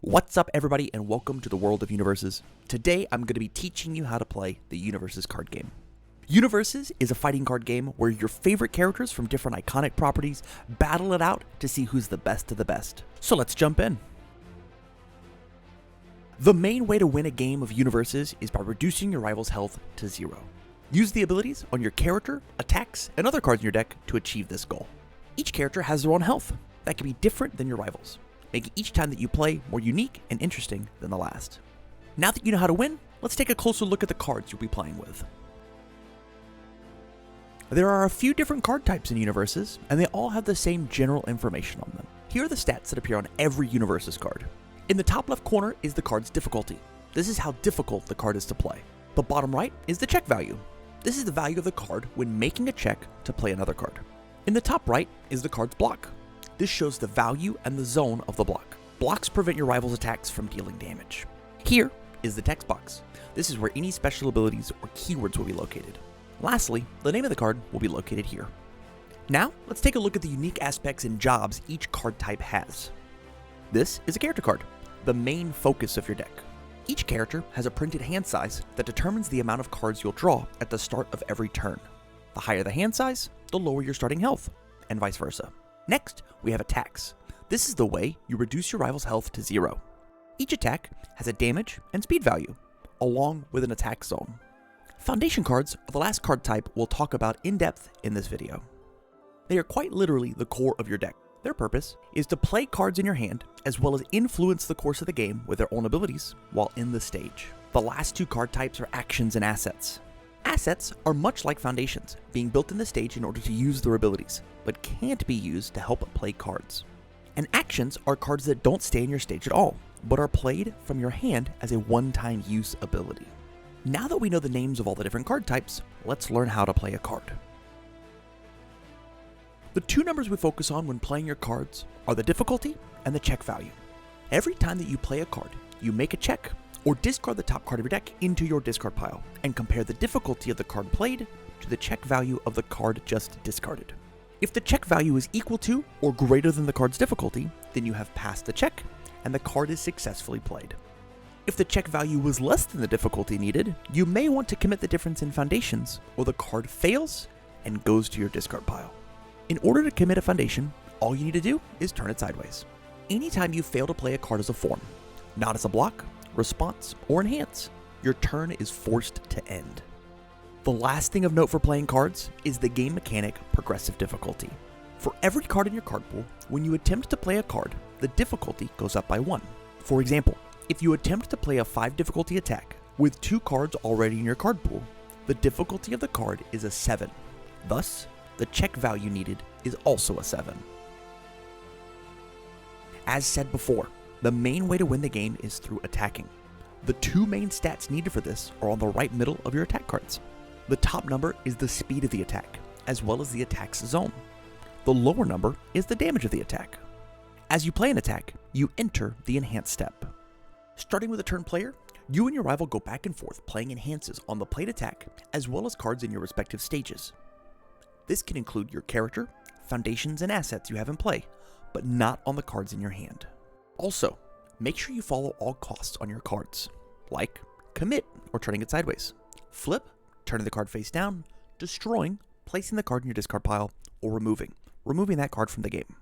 What's up, everybody, and welcome to the world of UniVersus. Today, I'm going to be teaching you how to play the UniVersus card game. UniVersus is a fighting card game where your favorite characters from different iconic properties battle it out to see who's the best of the best. So let's jump in. The main way to win a game of UniVersus is by reducing your rival's health to 0. Use the abilities on your character, attacks, and other cards in your deck to achieve this goal. Each character has their own health that can be different than your rivals, making each time that you play more unique and interesting than the last. Now that you know how to win, let's take a closer look at the cards you'll be playing with. There are a few different card types in UniVersus, and they all have the same general information on them. Here are the stats that appear on every UniVersus card. In the top left corner is the card's difficulty. This is how difficult the card is to play. The bottom right is the check value. This is the value of the card when making a check to play another card. In the top right is the card's block. This shows the value and the zone of the block. Blocks prevent your rival's attacks from dealing damage. Here is the text box. This is where any special abilities or keywords will be located. Lastly, the name of the card will be located here. Now, let's take a look at the unique aspects and jobs each card type has. This is a character card, the main focus of your deck. Each character has a printed hand size that determines the amount of cards you'll draw at the start of every turn. The higher the hand size, the lower your starting health, and vice versa. Next, we have attacks. This is the way you reduce your rival's health to 0. Each attack has a damage and speed value, along with an attack zone. Foundation cards are the last card type we'll talk about in depth in this video. They are quite literally the core of your deck. Their purpose is to play cards in your hand, as well as influence the course of the game with their own abilities while in the stage. The last two card types are actions and assets. Assets are much like foundations, being built in the stage in order to use their abilities, but can't be used to help play cards. And actions are cards that don't stay in your stage at all, but are played from your hand as a one-time use ability. Now that we know the names of all the different card types, let's learn how to play a card. The two numbers we focus on when playing your cards are the difficulty and the check value. Every time that you play a card, you make a check, or discard the top card of your deck into your discard pile, and compare the difficulty of the card played to the check value of the card just discarded. If the check value is equal to or greater than the card's difficulty, then you have passed the check, and the card is successfully played. If the check value was less than the difficulty needed, you may want to commit the difference in foundations, or the card fails and goes to your discard pile. In order to commit a foundation, all you need to do is turn it sideways. Anytime you fail to play a card as a form, not as a block, response, or enhance, your turn is forced to end. The last thing of note for playing cards is the game mechanic progressive difficulty. For every card in your card pool, when you attempt to play a card, the difficulty goes up by 1. For example, if you attempt to play a 5 difficulty attack with 2 cards already in your card pool, the difficulty of the card is a 7. Thus, the check value needed is also a 7. As said before, the main way to win the game is through attacking. The two main stats needed for this are on the right middle of your attack cards. The top number is the speed of the attack, as well as the attack's zone. The lower number is the damage of the attack. As you play an attack, you enter the enhance step. Starting with a turn player, you and your rival go back and forth playing enhances on the played attack, as well as cards in your respective stages. This can include your character, foundations, and assets you have in play, but not on the cards in your hand. Also, make sure you follow all costs on your cards, like commit or turning it sideways, flip, turning the card face down, destroying, placing the card in your discard pile, or removing that card from the game.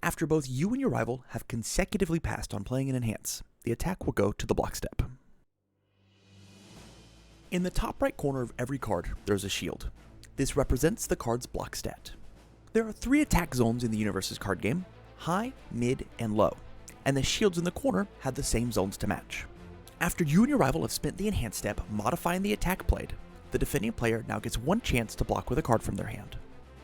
After both you and your rival have consecutively passed on playing an enhance, the attack will go to the block step. In the top right corner of every card, there's a shield. This represents the card's block stat. There are 3 attack zones in the UniVersus card game: high, mid, and low, and the shields in the corner have the same zones to match. After you and your rival have spent the enhance step modifying the attack played, the defending player now gets 1 chance to block with a card from their hand.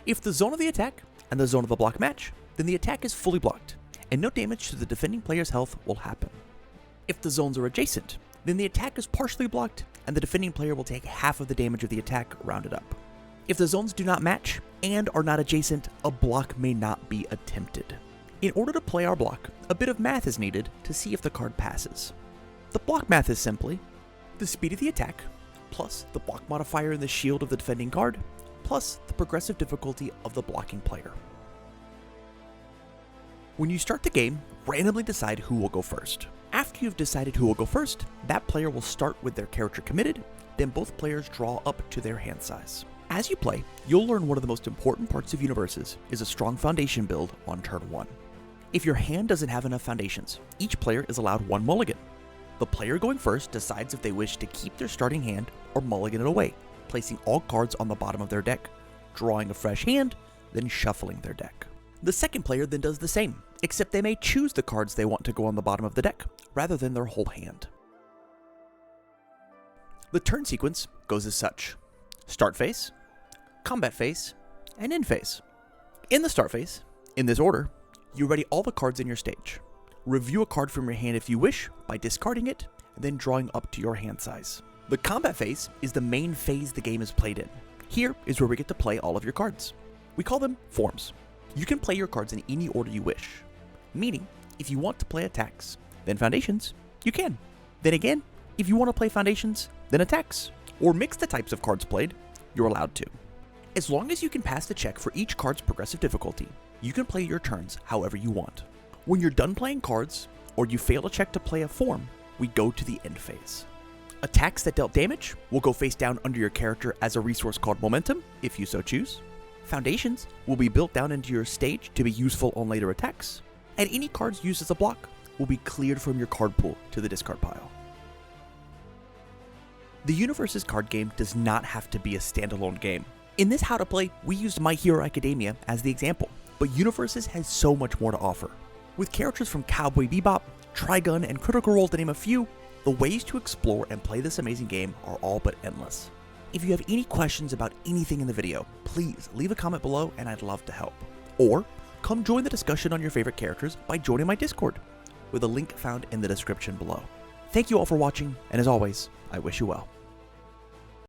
If the zone of the attack and the zone of the block match, then the attack is fully blocked, and no damage to the defending player's health will happen. If the zones are adjacent, then the attack is partially blocked, and the defending player will take half of the damage of the attack rounded up. If the zones do not match and are not adjacent, a block may not be attempted. In order to play our block, a bit of math is needed to see if the card passes. The block math is simply the speed of the attack, plus the block modifier in the shield of the defending card, plus the progressive difficulty of the blocking player. When you start the game, randomly decide who will go first. After you've decided who will go first, that player will start with their character committed, then both players draw up to their hand size. As you play, you'll learn one of the most important parts of UniVersus is a strong foundation build on turn 1. If your hand doesn't have enough foundations, each player is allowed one mulligan. The player going first decides if they wish to keep their starting hand or mulligan it away, placing all cards on the bottom of their deck, drawing a fresh hand, then shuffling their deck. The second player then does the same, except they may choose the cards they want to go on the bottom of the deck, rather than their whole hand. The turn sequence goes as such: start phase, combat phase, and end phase. In the start phase, in this order, you ready all the cards in your stage. Review a card from your hand if you wish by discarding it, and then drawing up to your hand size. The combat phase is the main phase the game is played in. Here is where we get to play all of your cards. We call them forms. You can play your cards in any order you wish, meaning if you want to play attacks, then foundations, you can. Then again, if you want to play foundations, then attacks, or mix the types of cards played, you're allowed to. As long as you can pass the check for each card's progressive difficulty, you can play your turns however you want. When you're done playing cards, or you fail to check to play a form, we go to the end phase. Attacks that dealt damage will go face down under your character as a resource called momentum, if you so choose. Foundations will be built down into your stage to be useful on later attacks, and any cards used as a block will be cleared from your card pool to the discard pile. The UniVersus card game does not have to be a standalone game. In this How to Play, we used MyHeroAcademia as the example, but UniVersus has so much more to offer. With characters from Cowboy Bebop, Trigun, and Critical Role to name a few, the ways to explore and play this amazing game are all but endless. If you have any questions about anything in the video, please leave a comment below and I'd love to help. Or come join the discussion on your favorite characters by joining my Discord, with a link found in the description below. Thank you all for watching, and as always, I wish you well.